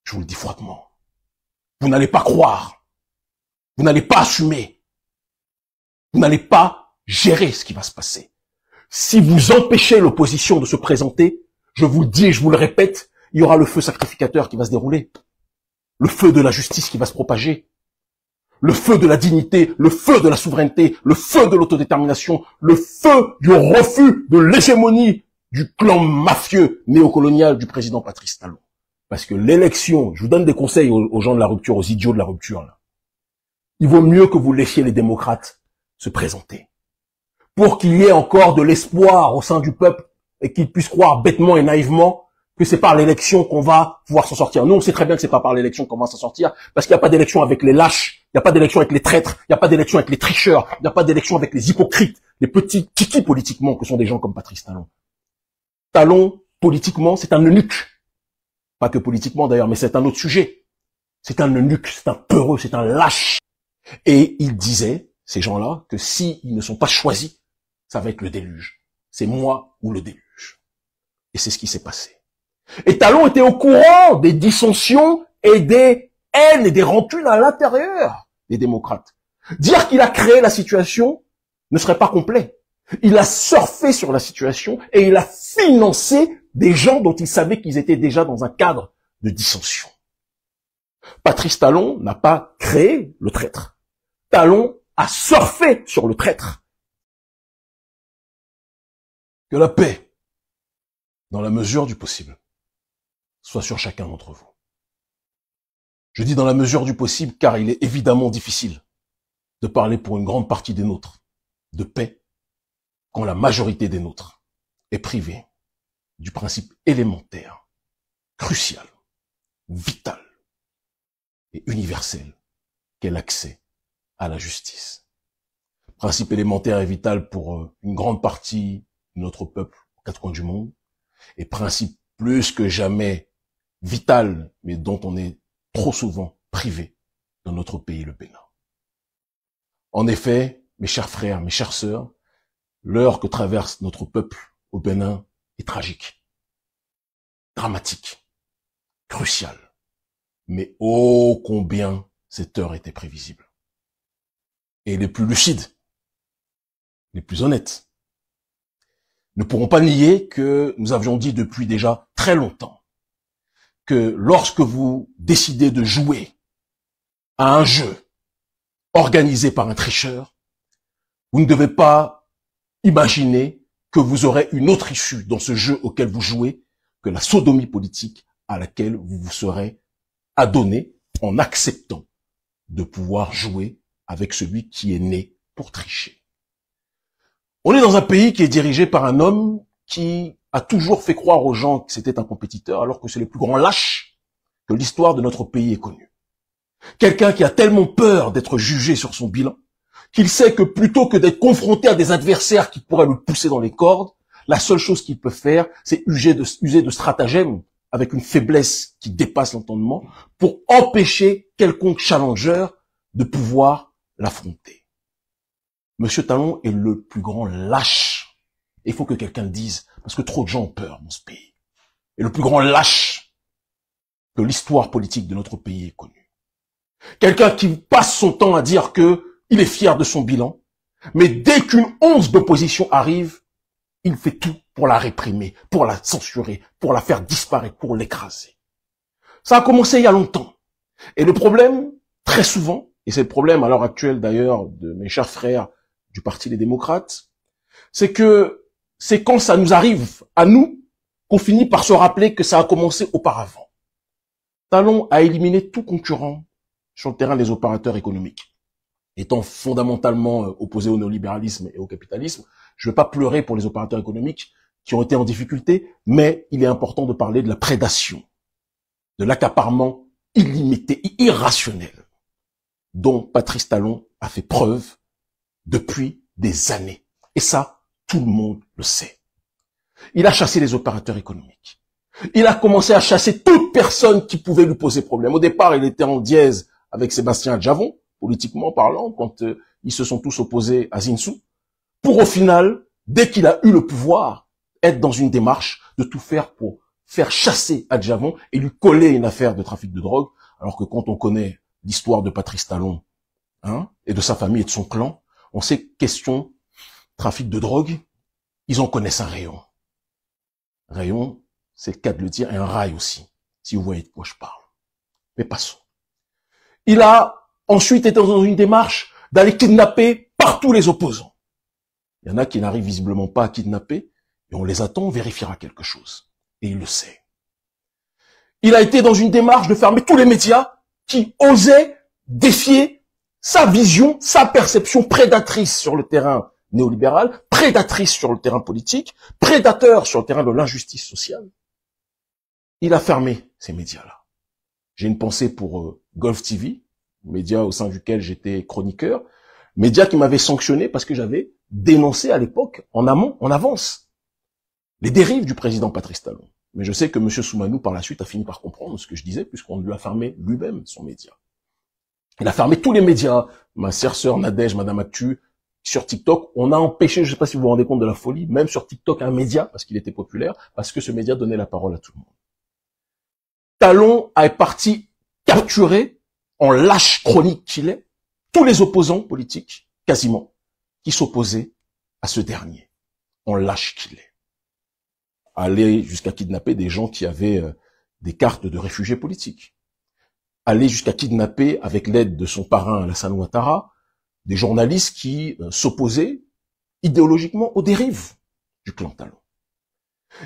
Je vous le dis froidement. Vous n'allez pas croire. Vous n'allez pas assumer. Vous n'allez pas gérer ce qui va se passer. Si vous empêchez l'opposition de se présenter, je vous le dis et je vous le répète, il y aura le feu sacrificateur qui va se dérouler. Le feu de la justice qui va se propager. Le feu de la dignité, le feu de la souveraineté, le feu de l'autodétermination, le feu du refus de l'hégémonie du clan mafieux néocolonial du président Patrice Talon. Parce que l'élection, je vous donne des conseils aux gens de la rupture, aux idiots de la rupture, là. Il vaut mieux que vous laissiez les démocrates se présenter. Pour qu'il y ait encore de l'espoir au sein du peuple et qu'ils puissent croire bêtement et naïvement que c'est par l'élection qu'on va pouvoir s'en sortir. Nous, on sait très bien que c'est pas par l'élection qu'on va s'en sortir, parce qu'il n'y a pas d'élection avec les lâches, il n'y a pas d'élection avec les traîtres, il n'y a pas d'élection avec les tricheurs, il n'y a pas d'élection avec les hypocrites, les petits kikis politiquement que sont des gens comme Patrice Talon. Talon, politiquement, c'est un eunuque. Pas que politiquement d'ailleurs, mais c'est un autre sujet. C'est un eunuque, c'est un peureux, c'est un lâche. Et il disait, ces gens-là, que s'ils ne sont pas choisis, ça va être le déluge. C'est moi ou le déluge. Et c'est ce qui s'est passé. Et Talon était au courant des dissensions et des haines et des rancunes à l'intérieur des démocrates. Dire qu'il a créé la situation ne serait pas complet. Il a surfé sur la situation et il a financé des gens dont il savait qu'ils étaient déjà dans un cadre de dissension. Patrice Talon n'a pas créé le traître. Talon a surfé sur le traître. Que la paix, dans la mesure du possible, soit sur chacun d'entre vous. Je dis dans la mesure du possible car il est évidemment difficile de parler pour une grande partie des nôtres de paix quand la majorité des nôtres est privée du principe élémentaire, crucial, vital et universel qu'est l'accès à la justice. Principe élémentaire et vital pour une grande partie de notre peuple aux quatre coins du monde et principe plus que jamais vital, mais dont on est trop souvent privé dans notre pays, le Bénin. En effet, mes chers frères, mes chères sœurs, l'heure que traverse notre peuple au Bénin est tragique, dramatique, cruciale. Mais ô combien cette heure était prévisible. Et les plus lucides, les plus honnêtes, ne pourront pas nier que nous avions dit depuis déjà très longtemps que lorsque vous décidez de jouer à un jeu organisé par un tricheur, vous ne devez pas imaginer que vous aurez une autre issue dans ce jeu auquel vous jouez que la sodomie politique à laquelle vous vous serez adonné en acceptant de pouvoir jouer avec celui qui est né pour tricher. On est dans un pays qui est dirigé par un homme qui a toujours fait croire aux gens que c'était un compétiteur, alors que c'est le plus grand lâche que l'histoire de notre pays ait connu. Quelqu'un qui a tellement peur d'être jugé sur son bilan, qu'il sait que plutôt que d'être confronté à des adversaires qui pourraient le pousser dans les cordes, la seule chose qu'il peut faire, c'est user de stratagèmes avec une faiblesse qui dépasse l'entendement pour empêcher quelconque challenger de pouvoir l'affronter. Monsieur Talon est le plus grand lâche. Il faut que quelqu'un le dise, parce que trop de gens ont peur dans ce pays. Et le plus grand lâche que l'histoire politique de notre pays ait connu. Quelqu'un qui passe son temps à dire que il est fier de son bilan, mais dès qu'une once d'opposition arrive, il fait tout pour la réprimer, pour la censurer, pour la faire disparaître, pour l'écraser. Ça a commencé il y a longtemps. Et le problème, très souvent, et c'est le problème à l'heure actuelle d'ailleurs de mes chers frères du Parti des démocrates, c'est que c'est quand ça nous arrive à nous qu'on finit par se rappeler que ça a commencé auparavant. Talon a éliminé tout concurrent sur le terrain des opérateurs économiques. Étant fondamentalement opposé au néolibéralisme et au capitalisme, je ne vais pas pleurer pour les opérateurs économiques qui ont été en difficulté, mais il est important de parler de la prédation, de l'accaparement illimité et irrationnel dont Patrice Talon a fait preuve depuis des années. Et ça, tout le monde le sait. Il a chassé les opérateurs économiques. Il a commencé à chasser toute personne qui pouvait lui poser problème. Au départ, il était en dièse avec Sébastien Djavon, politiquement parlant, quand ils se sont tous opposés à Zinsou, pour au final, dès qu'il a eu le pouvoir, être dans une démarche de tout faire pour faire chasser Adjamon et lui coller une affaire de trafic de drogue, alors que quand on connaît l'histoire de Patrice Talon, hein, et de sa famille et de son clan, on sait que question trafic de drogue, ils en connaissent un rayon. Rayon, c'est le cas de le dire, et un rail aussi, si vous voyez de quoi je parle. Mais passons. Il a ensuite été dans une démarche d'aller kidnapper partout les opposants. Il y en a qui n'arrivent visiblement pas à kidnapper, et on les attend, on vérifiera quelque chose. Et il le sait. Il a été dans une démarche de fermer tous les médias qui osaient défier sa vision, sa perception prédatrice sur le terrain néolibéral, prédatrice sur le terrain politique, prédateur sur le terrain de l'injustice sociale. Il a fermé ces médias-là. J'ai une pensée pour Golf TV, média au sein duquel j'étais chroniqueur, média qui m'avait sanctionné parce que j'avais dénoncé à l'époque, en amont, en avance, les dérives du président Patrice Talon. Mais je sais que M. Soumanou, par la suite, a fini par comprendre ce que je disais, puisqu'on lui a fermé lui-même son média. Il a fermé tous les médias. Ma sœur Nadège, Madame Actu, sur TikTok, on a empêché, je ne sais pas si vous vous rendez compte de la folie, même sur TikTok, un média, parce qu'il était populaire, parce que ce média donnait la parole à tout le monde. Talon est parti capturer, en lâche chronique qu'il est, tous les opposants politiques, quasiment, qui s'opposaient à ce dernier. En lâche qu'il est. Aller jusqu'à kidnapper des gens qui avaient des cartes de réfugiés politiques. Aller jusqu'à kidnapper, avec l'aide de son parrain Alassane Ouattara, des journalistes qui s'opposaient idéologiquement aux dérives du clan Talon.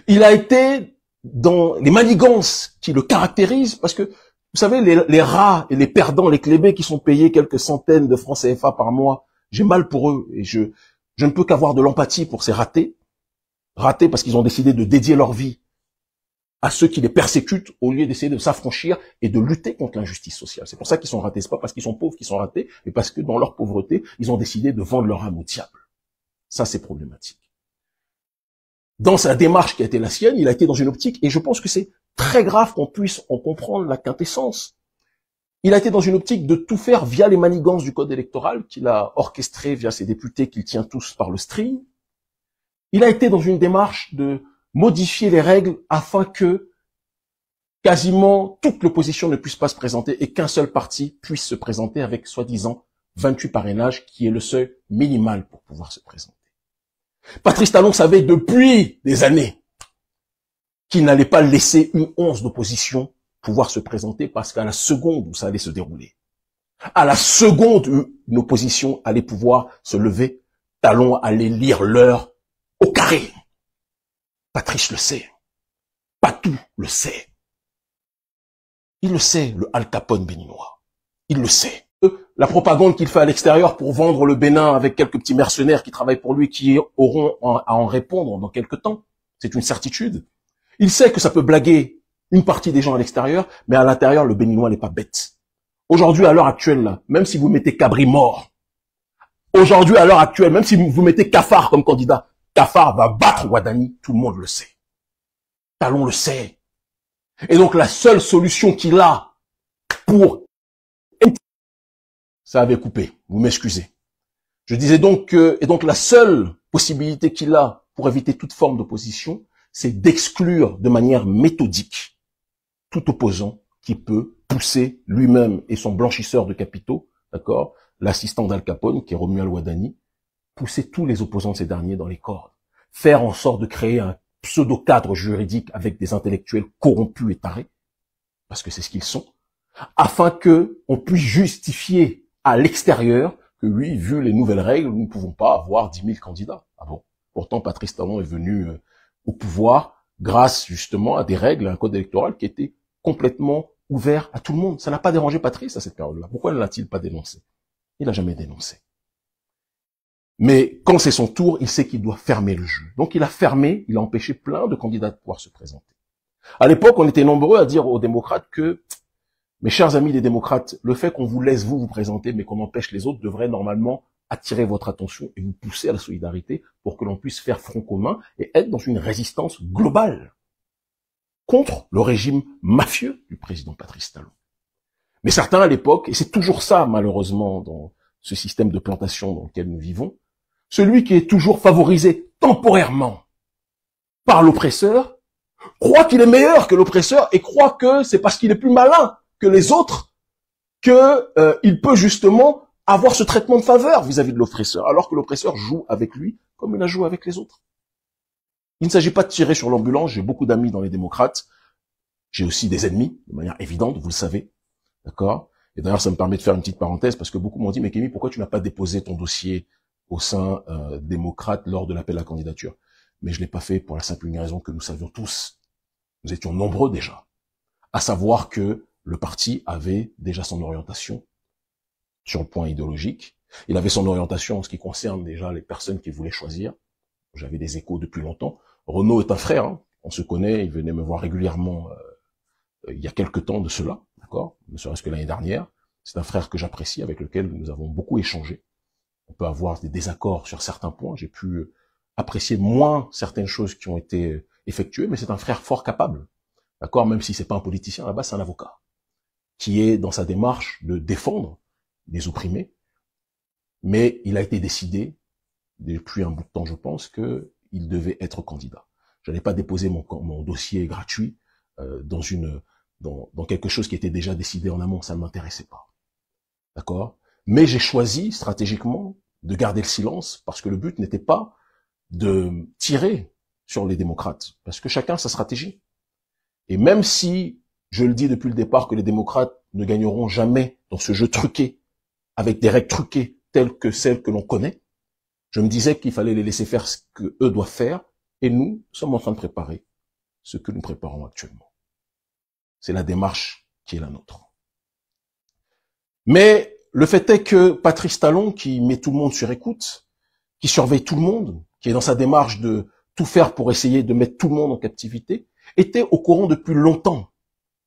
Il a été dans les manigances qui le caractérisent, parce que, vous savez, les rats et les perdants, les clébés qui sont payés quelques centaines de francs CFA par mois, j'ai mal pour eux, et je ne peux qu'avoir de l'empathie pour ces ratés. Ratés parce qu'ils ont décidé de dédier leur vie à ceux qui les persécutent au lieu d'essayer de s'affranchir et de lutter contre l'injustice sociale. C'est pour ça qu'ils sont ratés. C'est pas parce qu'ils sont pauvres qu'ils sont ratés, mais parce que dans leur pauvreté, ils ont décidé de vendre leur âme au diable. Ça, c'est problématique. Dans sa démarche qui a été la sienne, il a été dans une optique, et je pense que c'est très grave qu'on puisse en comprendre la quintessence. Il a été dans une optique de tout faire via les manigances du code électoral qu'il a orchestré via ses députés qu'il tient tous par le string. Il a été dans une démarche de modifier les règles afin que quasiment toute l'opposition ne puisse pas se présenter et qu'un seul parti puisse se présenter avec soi-disant 28 parrainages, qui est le seuil minimal pour pouvoir se présenter. Patrice Talon savait depuis des années qu'il n'allait pas laisser une once d'opposition pouvoir se présenter, parce qu'à la seconde où ça allait se dérouler, à la seconde où une opposition allait pouvoir se lever, Talon allait lire l'heure au carré. Patrice le sait. Patou le sait. Il le sait, le Al Capone béninois. Il le sait. La propagande qu'il fait à l'extérieur pour vendre le Bénin avec quelques petits mercenaires qui travaillent pour lui, qui auront à en répondre dans quelques temps, c'est une certitude. Il sait que ça peut blaguer une partie des gens à l'extérieur, mais à l'intérieur, le Béninois n'est pas bête. Aujourd'hui, à l'heure actuelle, là, même si vous mettez Cabri mort, aujourd'hui, à l'heure actuelle, même si vous mettez Cafard comme candidat, Cafard va battre Ouadani, tout le monde le sait. Talon le sait. Et donc la seule solution qu'il a pour... Ça avait coupé, vous m'excusez. Je disais donc que... Et donc la seule possibilité qu'il a pour éviter toute forme d'opposition, c'est d'exclure de manière méthodique tout opposant qui peut pousser lui-même et son blanchisseur de capitaux, d'accord, l'assistant d'Al Capone, qui est Romuald Ouadani, pousser tous les opposants de ces derniers dans les cordes, faire en sorte de créer un pseudo-cadre juridique avec des intellectuels corrompus et tarés, parce que c'est ce qu'ils sont, afin que on puisse justifier à l'extérieur que oui, vu les nouvelles règles, nous ne pouvons pas avoir 10 000 candidats. Ah bon? Pourtant, Patrice Talon est venu au pouvoir grâce justement à des règles, à un code électoral qui était complètement ouvert à tout le monde. Ça n'a pas dérangé Patrice à cette période-là. Pourquoi ne l'a-t-il pas dénoncé? Il n'a jamais dénoncé. Mais quand c'est son tour, il sait qu'il doit fermer le jeu. Donc il a fermé, il a empêché plein de candidats de pouvoir se présenter. À l'époque, on était nombreux à dire aux démocrates que, mes chers amis les démocrates, le fait qu'on vous laisse vous présenter, mais qu'on empêche les autres, devrait normalement attirer votre attention et vous pousser à la solidarité pour que l'on puisse faire front commun et être dans une résistance globale contre le régime mafieux du président Patrice Talon. Mais certains à l'époque, et c'est toujours ça malheureusement dans ce système de plantation dans lequel nous vivons, celui qui est toujours favorisé temporairement par l'oppresseur croit qu'il est meilleur que l'oppresseur et croit que c'est parce qu'il est plus malin que les autres que il peut justement avoir ce traitement de faveur vis-à-vis de l'oppresseur, alors que l'oppresseur joue avec lui comme il a joué avec les autres. Il ne s'agit pas de tirer sur l'ambulance. J'ai beaucoup d'amis dans les démocrates. J'ai aussi des ennemis, de manière évidente, vous le savez. D'accord? Et d'ailleurs, ça me permet de faire une petite parenthèse, parce que beaucoup m'ont dit, mais Kémy, pourquoi tu n'as pas déposé ton dossier au sein démocrate lors de l'appel à la candidature? Mais je l'ai pas fait pour la simple et unique raison que nous savions tous, nous étions nombreux déjà, à savoir que le parti avait déjà son orientation sur le point idéologique. Il avait son orientation en ce qui concerne déjà les personnes qu'il voulait choisir. J'avais des échos depuis longtemps. Renaud est un frère, hein. On se connaît, il venait me voir régulièrement il y a quelque temps de cela, d'accord, ne serait-ce que l'année dernière. C'est un frère que j'apprécie, avec lequel nous avons beaucoup échangé. On peut avoir des désaccords sur certains points. J'ai pu apprécier moins certaines choses qui ont été effectuées, mais c'est un frère fort capable, d'accord, même si c'est pas un politicien, à la base c'est un avocat, qui est dans sa démarche de défendre les opprimés, mais il a été décidé, depuis un bout de temps je pense, qu'il devait être candidat. Je n'allais pas déposer mon dossier gratuit dans quelque chose qui était déjà décidé en amont, ça ne m'intéressait pas. D'accord? Mais j'ai choisi stratégiquement de garder le silence parce que le but n'était pas de tirer sur les démocrates, parce que chacun a sa stratégie. Et même si je le dis depuis le départ que les démocrates ne gagneront jamais dans ce jeu truqué, avec des règles truquées telles que celles que l'on connaît, je me disais qu'il fallait les laisser faire ce que eux doivent faire, et nous sommes en train de préparer ce que nous préparons actuellement. C'est la démarche qui est la nôtre. Mais le fait est que Patrice Talon, qui met tout le monde sur écoute, qui surveille tout le monde, qui est dans sa démarche de tout faire pour essayer de mettre tout le monde en captivité, était au courant depuis longtemps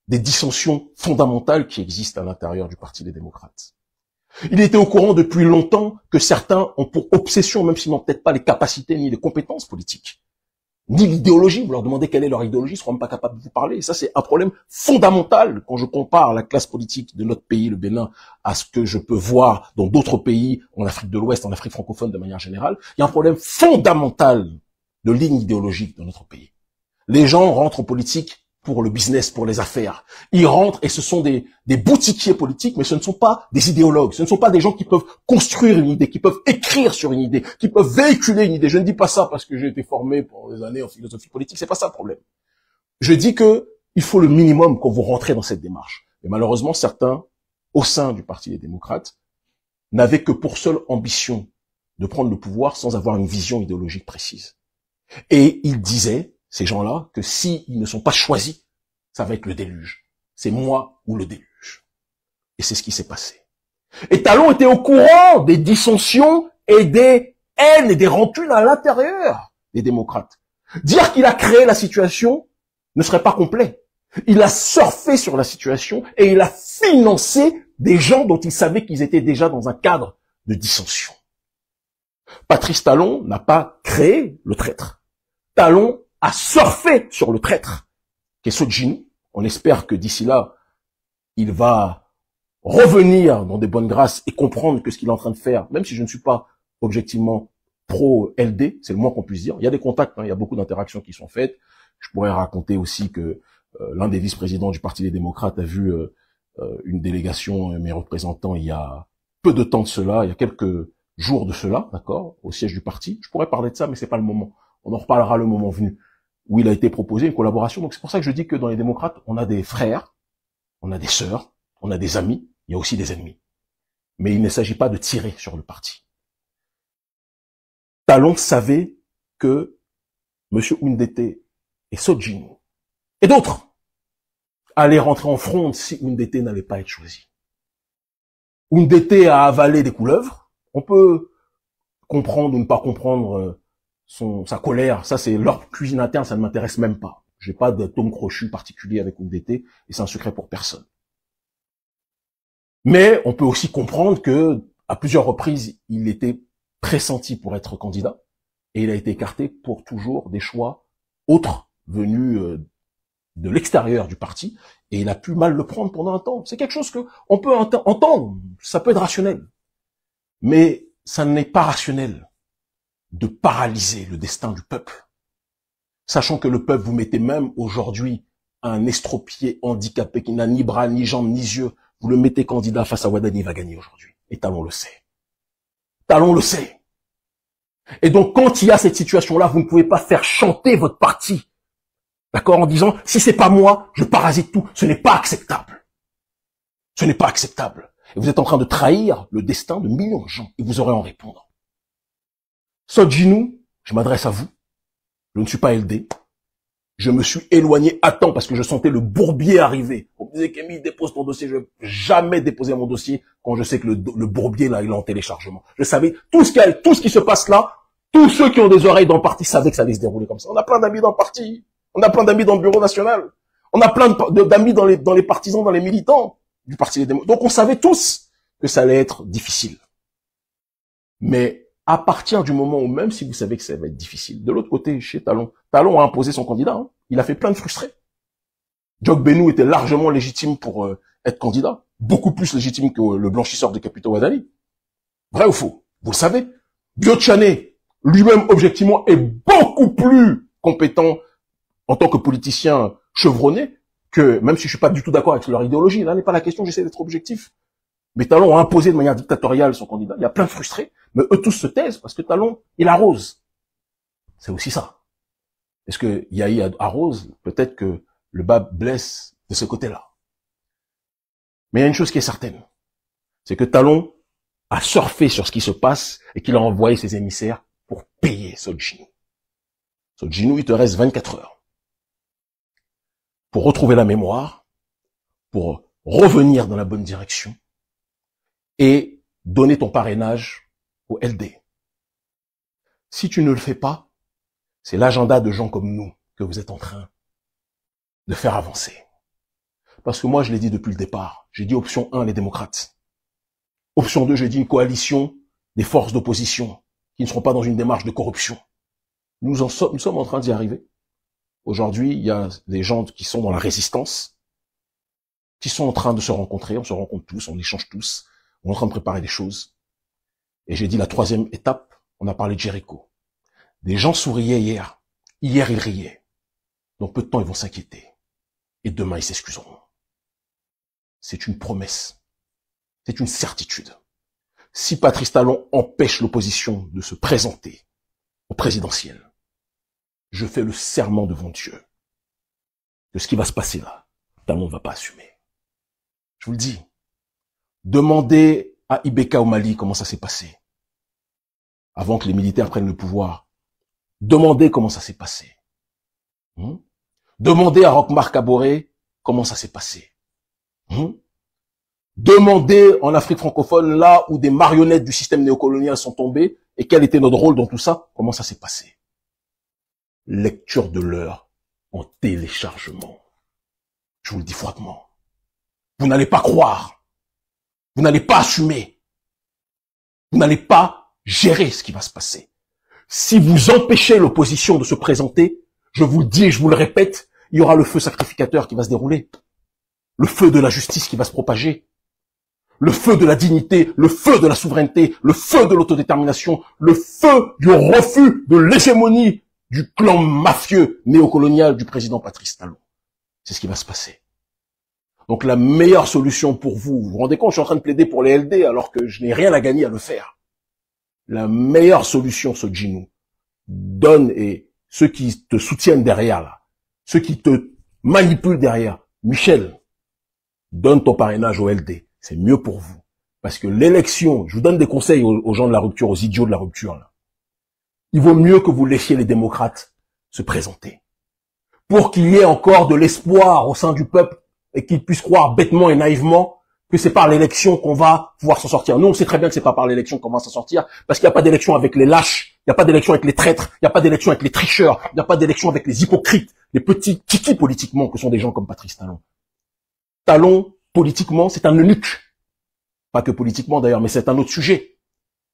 des dissensions fondamentales qui existent à l'intérieur du Parti des démocrates. Il était au courant depuis longtemps que certains ont pour obsession, même s'ils n'ont peut-être pas les capacités ni les compétences politiques, ni l'idéologie, vous leur demandez quelle est leur idéologie, ils ne seront même pas capables de vous parler. Et ça, c'est un problème fondamental quand je compare la classe politique de notre pays, le Bénin, à ce que je peux voir dans d'autres pays, en Afrique de l'Ouest, en Afrique francophone de manière générale. Il y a un problème fondamental de ligne idéologique dans notre pays. Les gens rentrent en politique pour le business, pour les affaires. Ils rentrent et ce sont des boutiquiers politiques, mais ce ne sont pas des idéologues. Ce ne sont pas des gens qui peuvent construire une idée, qui peuvent écrire sur une idée, qui peuvent véhiculer une idée. Je ne dis pas ça parce que j'ai été formé pendant des années en philosophie politique. C'est pas ça le problème. Je dis que il faut le minimum quand vous rentrez dans cette démarche. Mais malheureusement, certains, au sein du Parti des démocrates, n'avaient que pour seule ambition de prendre le pouvoir sans avoir une vision idéologique précise. Et ils disaient, ces gens-là, que s'ils ne sont pas choisis, ça va être le déluge. C'est moi ou le déluge. Et c'est ce qui s'est passé. Et Talon était au courant des dissensions et des haines et des rancunes à l'intérieur des démocrates. Dire qu'il a créé la situation ne serait pas complet. Il a surfé sur la situation et il a financé des gens dont il savait qu'ils étaient déjà dans un cadre de dissension. Patrice Talon n'a pas créé le traître. Talon a surfé sur le traître, qui est Sogini. On espère que d'ici là, il va revenir dans des bonnes grâces et comprendre que ce qu'il est en train de faire, même si je ne suis pas objectivement pro-LD, c'est le moins qu'on puisse dire. Il y a des contacts, hein, il y a beaucoup d'interactions qui sont faites. Je pourrais raconter aussi que l'un des vice-présidents du Parti des démocrates a vu une délégation, mes représentants, il y a peu de temps de cela, il y a quelques jours de cela, d'accord, au siège du parti. Je pourrais parler de ça, mais c'est pas le moment. On en reparlera le moment venu, où il a été proposé une collaboration. Donc c'est pour ça que je dis que dans les démocrates, on a des frères, on a des sœurs, on a des amis, il y a aussi des ennemis. Mais il ne s'agit pas de tirer sur le parti. Talon savait que M. Oundete et Sogini et d'autres allaient rentrer en fronde si Oundete n'allait pas être choisi. Oundete a avalé des couleuvres. On peut comprendre ou ne pas comprendre sa colère. Ça, c'est leur cuisine interne, ça ne m'intéresse même pas. J'ai pas d'atome crochu particulier avec Oundete et c'est un secret pour personne. Mais on peut aussi comprendre que à plusieurs reprises, il était pressenti pour être candidat et il a été écarté pour toujours des choix autres venus de l'extérieur du parti et il a pu mal le prendre pendant un temps. C'est quelque chose que on peut entendre, ça peut être rationnel, mais ça n'est pas rationnel de paralyser le destin du peuple sachant que le peuple vous mettez même aujourd'hui un estropié handicapé qui n'a ni bras, ni jambes, ni yeux, vous le mettez candidat face à Ouattara, il va gagner aujourd'hui. Et Talon le sait. Talon le sait. Et donc, quand il y a cette situation-là, vous ne pouvez pas faire chanter votre parti. D'accord? En disant, si c'est pas moi, je parasite tout. Ce n'est pas acceptable. Ce n'est pas acceptable. Et vous êtes en train de trahir le destin de millions de gens. Et vous aurez à en répondre. Sodjinou, je m'adresse à vous. Je ne suis pas LD. Je me suis éloigné à temps parce que je sentais le bourbier arriver. On me disait, Kémy, dépose ton dossier. Je ne vais jamais déposer mon dossier quand je sais que le bourbier, là, il est en téléchargement. Je savais tout ce qui se passe là. Tous ceux qui ont des oreilles dans le parti savaient que ça allait se dérouler comme ça. On a plein d'amis dans le parti. On a plein d'amis dans le bureau national. On a plein d'amis dans les partisans, dans les militants du Parti des démocrates. Donc on savait tous que ça allait être difficile. Mais à partir du moment où, même si vous savez que ça va être difficile, de l'autre côté, chez Talon a imposé son candidat. Hein. Il a fait plein de frustrés. Diog Benou était largement légitime pour être candidat. Beaucoup plus légitime que le blanchisseur de capitaux Ouattara. Vrai ou faux? Vous le savez. Biotchane, lui-même, objectivement, est beaucoup plus compétent en tant que politicien chevronné que, même si je suis pas du tout d'accord avec leur idéologie, là n'est pas la question, j'essaie d'être objectif. Mais Talon a imposé de manière dictatoriale son candidat. Il y a plein de frustrés, mais eux tous se taisent parce que Talon, il arrose. C'est aussi ça. Est-ce que Yahi arrose? Peut-être que le bas blesse de ce côté-là. Mais il y a une chose qui est certaine. C'est que Talon a surfé sur ce qui se passe et qu'il a envoyé ses émissaires pour payer Sodjinou. Sodjinou, il te reste 24 heures pour retrouver la mémoire, pour revenir dans la bonne direction et donner ton parrainage au LD. Si tu ne le fais pas, c'est l'agenda de gens comme nous que vous êtes en train de faire avancer. Parce que moi, je l'ai dit depuis le départ, j'ai dit option 1, les démocrates. Option 2, j'ai dit une coalition des forces d'opposition qui ne seront pas dans une démarche de corruption. Nous sommes en train d'y arriver. Aujourd'hui, il y a des gens qui sont dans la résistance, qui sont en train de se rencontrer, on se rencontre tous, on échange tous, on est en train de préparer des choses. Et j'ai dit la troisième étape, on a parlé de Jéricho. Des gens souriaient hier. Hier, ils riaient. Dans peu de temps, ils vont s'inquiéter. Et demain, ils s'excuseront. C'est une promesse. C'est une certitude. Si Patrice Talon empêche l'opposition de se présenter au présidentiel, je fais le serment devant Dieu que ce qui va se passer là, Talon ne va pas assumer. Je vous le dis. Demandez à Ibeka au Mali comment ça s'est passé. Avant que les militaires prennent le pouvoir. Demandez comment ça s'est passé. Demandez à Roch-Marc Kaboré comment ça s'est passé. Demandez en Afrique francophone, là où des marionnettes du système néocolonial sont tombées, et quel était notre rôle dans tout ça, comment ça s'est passé. Lecture de l'heure en téléchargement. Je vous le dis froidement. Vous n'allez pas croire. Vous n'allez pas assumer. Vous n'allez pas gérer ce qui va se passer. Si vous empêchez l'opposition de se présenter, je vous le dis et je vous le répète, il y aura le feu sacrificateur qui va se dérouler. Le feu de la justice qui va se propager. Le feu de la dignité, le feu de la souveraineté, le feu de l'autodétermination, le feu du refus de l'hégémonie du clan mafieux néocolonial du président Patrice Talon. C'est ce qui va se passer. Donc la meilleure solution pour vous, vous vous rendez compte, je suis en train de plaider pour les LD alors que je n'ai rien à gagner à le faire. La meilleure solution, Sodjinou, donne, et ceux qui te soutiennent derrière là, ceux qui te manipulent derrière, Michel, donne ton parrainage au LD. C'est mieux pour vous. Parce que l'élection, je vous donne des conseils aux gens de la rupture, aux idiots de la rupture là. Il vaut mieux que vous laissiez les démocrates se présenter. Pour qu'il y ait encore de l'espoir au sein du peuple et qu'ils puissent croire bêtement et naïvement que c'est par l'élection qu'on va pouvoir s'en sortir. Nous, on sait très bien que c'est pas par l'élection qu'on va s'en sortir, parce qu'il n'y a pas d'élection avec les lâches, il n'y a pas d'élection avec les traîtres, il n'y a pas d'élection avec les tricheurs, il n'y a pas d'élection avec les hypocrites, les petits kikis politiquement que sont des gens comme Patrice Talon. Talon, politiquement, c'est un eunuque. Pas que politiquement d'ailleurs, mais c'est un autre sujet.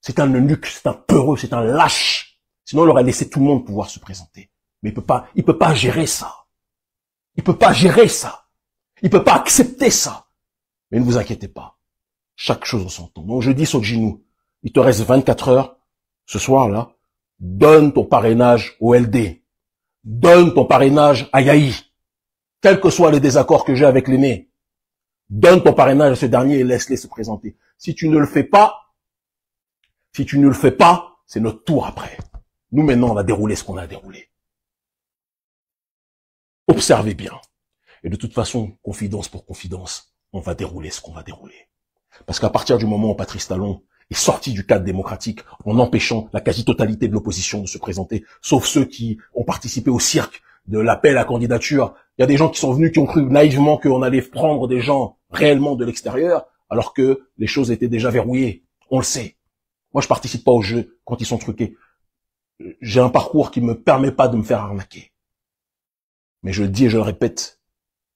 C'est un eunuque, c'est un peureux, c'est un lâche. Sinon, il aurait laissé tout le monde pouvoir se présenter. Mais il peut pas gérer ça. Il peut pas gérer ça. Il peut pas accepter ça. Mais ne vous inquiétez pas. Chaque chose en son temps. Donc je dis Sodjinou, il te reste 24 heures, ce soir-là, donne ton parrainage au LD. Donne ton parrainage à Yahi. Quels que soient les désaccords que j'ai avec l'aîné. Donne ton parrainage à ce dernier et laisse-les se présenter. Si tu ne le fais pas, c'est notre tour après. Nous, maintenant, on va dérouler ce qu'on a déroulé. Observez bien. Et de toute façon, confidence pour confidence, on va dérouler ce qu'on va dérouler. Parce qu'à partir du moment où Patrice Talon est sorti du cadre démocratique en empêchant la quasi-totalité de l'opposition de se présenter, sauf ceux qui ont participé au cirque de l'appel à candidature, il y a des gens qui sont venus, qui ont cru naïvement qu'on allait prendre des gens réellement de l'extérieur, alors que les choses étaient déjà verrouillées. On le sait. Moi, je participe pas au jeu quand ils sont truqués. J'ai un parcours qui me permet pas de me faire arnaquer. Mais je le dis et je le répète,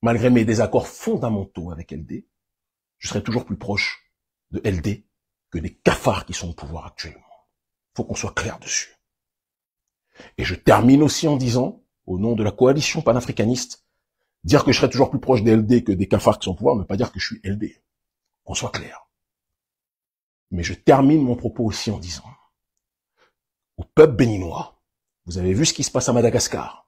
malgré mes désaccords fondamentaux avec LD, je serai toujours plus proche de LD que des cafards qui sont au pouvoir actuellement. Faut qu'on soit clair dessus. Et je termine aussi en disant, au nom de la coalition panafricaniste, dire que je serai toujours plus proche des LD que des cafards qui sont au pouvoir ne veut pas dire que je suis LD. Qu'on soit clair. Mais je termine mon propos aussi en disant, au peuple béninois, vous avez vu ce qui se passe à Madagascar.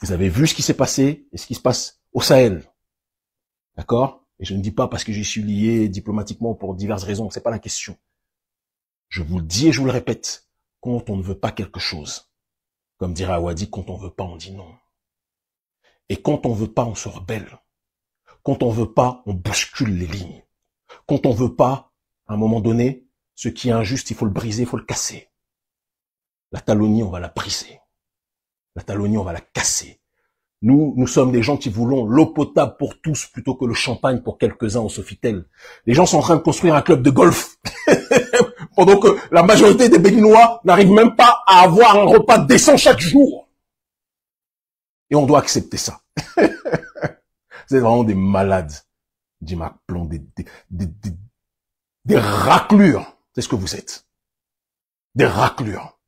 Vous avez vu ce qui s'est passé et ce qui se passe au Sahel. D'accord? Et je ne dis pas parce que j'y suis lié diplomatiquement pour diverses raisons, c'est pas la question. Je vous le dis et je vous le répète, quand on ne veut pas quelque chose, comme dirait Awadi, quand on veut pas, on dit non. Et quand on veut pas, on se rebelle. Quand on veut pas, on bouscule les lignes. Quand on veut pas, à un moment donné, ce qui est injuste, il faut le briser, il faut le casser. La Talonie, on va la briser. La Talonie, on va la casser. Nous sommes des gens qui voulons l'eau potable pour tous plutôt que le champagne pour quelques-uns au Sofitel. Les gens sont en train de construire un club de golf pendant que la majorité des Béninois n'arrivent même pas à avoir un repas décent chaque jour. Et on doit accepter ça. Vous êtes vraiment des malades, dit Marc Plon, des raclures. C'est ce que vous êtes. Des raclures.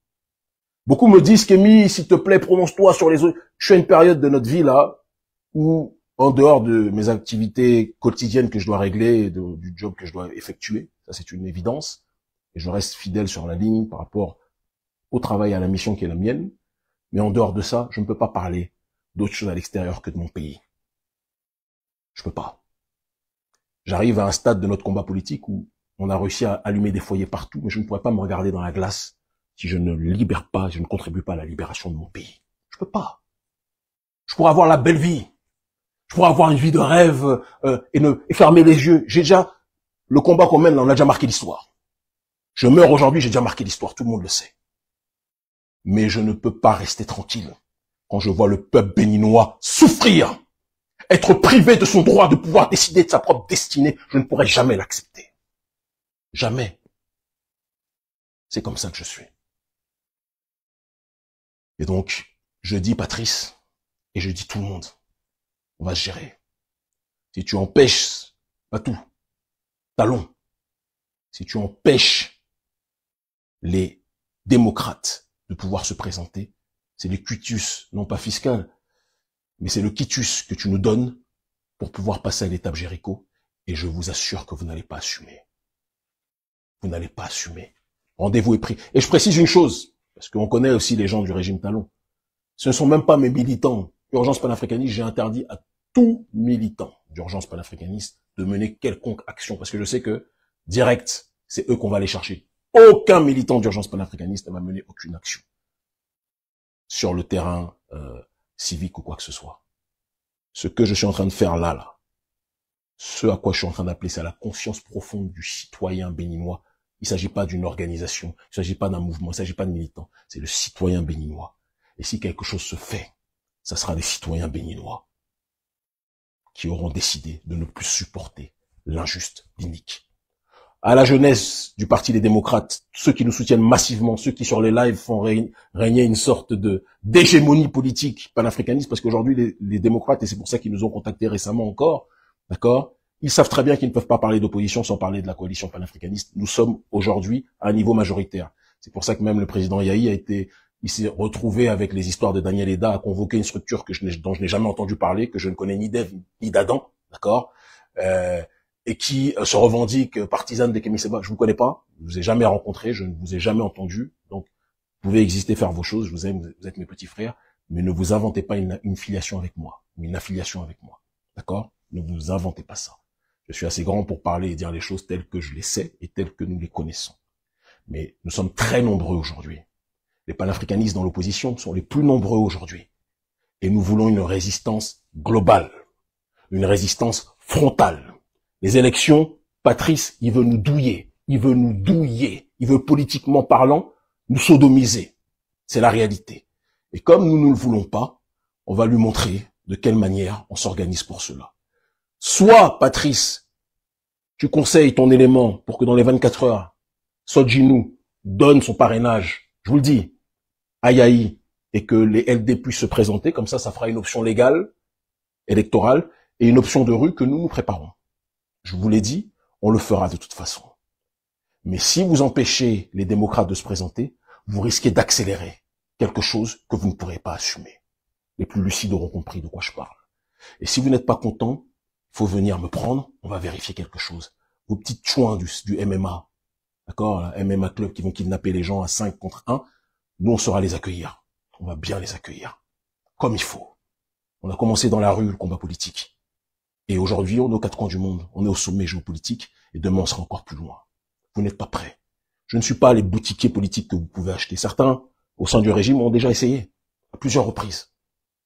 Beaucoup me disent, Kémy, s'il te plaît, prononce-toi sur les autres. Je suis à une période de notre vie, là, où, en dehors de mes activités quotidiennes que je dois régler, du job que je dois effectuer, ça c'est une évidence, et je reste fidèle sur la ligne par rapport au travail et à la mission qui est la mienne, mais en dehors de ça, je ne peux pas parler d'autre chose à l'extérieur que de mon pays. Je peux pas. J'arrive à un stade de notre combat politique où on a réussi à allumer des foyers partout, mais je ne pourrais pas me regarder dans la glace si je ne libère pas, je ne contribue pas à la libération de mon pays. Je peux pas. Je pourrais avoir la belle vie. Je pourrais avoir une vie de rêve et fermer les yeux. J'ai déjà, le combat qu'on mène, là, on a déjà marqué l'histoire. Je meurs aujourd'hui, j'ai déjà marqué l'histoire, tout le monde le sait. Mais je ne peux pas rester tranquille quand je vois le peuple béninois souffrir, être privé de son droit de pouvoir décider de sa propre destinée. Je ne pourrai jamais l'accepter. Jamais. C'est comme ça que je suis. Et donc, je dis Patrice, et je dis tout le monde, on va se gérer. Si tu empêches, pas tout, Talon, si tu empêches les démocrates de pouvoir se présenter, c'est le quitus, non pas fiscal, mais c'est le quitus que tu nous donnes pour pouvoir passer à l'étape Jéricho, et je vous assure que vous n'allez pas assumer. Vous n'allez pas assumer. Rendez-vous est pris. Et je précise une chose, parce qu'on connaît aussi les gens du régime Talon. Ce ne sont même pas mes militants. Urgence panafricaniste, j'ai interdit à tout militant d'urgence panafricaniste de mener quelconque action, parce que je sais que, direct, c'est eux qu'on va aller chercher. Aucun militant d'urgence panafricaniste ne va mener aucune action sur le terrain civique ou quoi que ce soit. Ce que je suis en train de faire là, ce à quoi je suis en train d'appeler, c'est à la conscience profonde du citoyen béninois. Il ne s'agit pas d'une organisation, il ne s'agit pas d'un mouvement, il ne s'agit pas de militants, c'est le citoyen béninois. Et si quelque chose se fait, ça sera des citoyens béninois qui auront décidé de ne plus supporter l'injuste, l'inique. À la jeunesse du Parti des démocrates, ceux qui nous soutiennent massivement, ceux qui sur les lives font régner une sorte d'hégémonie politique panafricaniste, parce qu'aujourd'hui les démocrates, et c'est pour ça qu'ils nous ont contactés récemment encore, d'accord, ils savent très bien qu'ils ne peuvent pas parler d'opposition sans parler de la coalition panafricaniste. Nous sommes aujourd'hui à un niveau majoritaire. C'est pour ça que même le président Yahi il s'est retrouvé avec les histoires de Daniel Eda à convoquer une structure dont je n'ai jamais entendu parler, que je ne connais ni d'Ève ni d'Adam, d'accord, et qui se revendique partisane de Kémy Séba. Je vous connais pas, je vous ai jamais rencontré, je ne vous ai jamais entendu, donc vous pouvez exister, faire vos choses, je vous aime, vous êtes mes petits frères, Mais ne vous inventez pas une filiation avec moi, une affiliation avec moi. D'accord? Ne vous inventez pas ça. Je suis assez grand pour parler et dire les choses telles que je les sais et telles que nous les connaissons. Mais nous sommes très nombreux aujourd'hui. Les panafricanistes dans l'opposition sont les plus nombreux aujourd'hui. Et nous voulons une résistance globale, une résistance frontale. Les élections, Patrice, il veut nous douiller, il veut nous douiller, il veut politiquement parlant nous sodomiser. C'est la réalité. Et comme nous ne le voulons pas, on va lui montrer de quelle manière on s'organise pour cela. Soit, Patrice, tu conseilles ton élément pour que dans les 24 heures, Sodjinou donne son parrainage, je vous le dis, à Yahi, et que les LD puissent se présenter, comme ça fera une option légale, électorale, et une option de rue que nous préparons. Je vous l'ai dit, on le fera de toute façon. Mais si vous empêchez les démocrates de se présenter, vous risquez d'accélérer quelque chose que vous ne pourrez pas assumer. Les plus lucides auront compris de quoi je parle. Et si vous n'êtes pas content, il faut venir me prendre, on va vérifier quelque chose. Vos petites chouins du MMA, d'accord, MMA Club qui vont kidnapper les gens à 5 contre 1, nous on saura les accueillir. On va bien les accueillir, comme il faut. On a commencé dans la rue le combat politique. Et aujourd'hui, on est aux quatre coins du monde, on est au sommet géopolitique, et demain on sera encore plus loin. Vous n'êtes pas prêts. Je ne suis pas les boutiquiers politiques que vous pouvez acheter. Certains, au sein du régime, ont déjà essayé, à plusieurs reprises.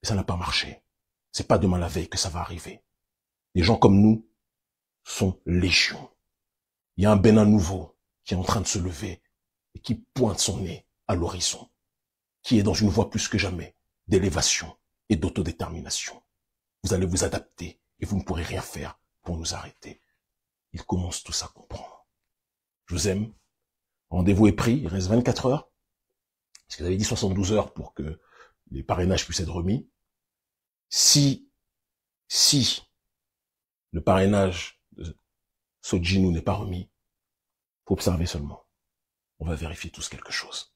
Et ça n'a pas marché. C'est pas demain la veille que ça va arriver. Des gens comme nous sont légion. Il y a un Bénin nouveau qui est en train de se lever et qui pointe son nez à l'horizon, qui est dans une voie plus que jamais d'élévation et d'autodétermination. Vous allez vous adapter et vous ne pourrez rien faire pour nous arrêter. Ils commencent tous à comprendre. Je vous aime. Rendez-vous est pris. Il reste 24 heures. Parce que vous avez dit 72 heures pour que les parrainages puissent être remis. Si le parrainage de Sodjinou n'est pas remis, faut observer seulement. On va vérifier tous quelque chose.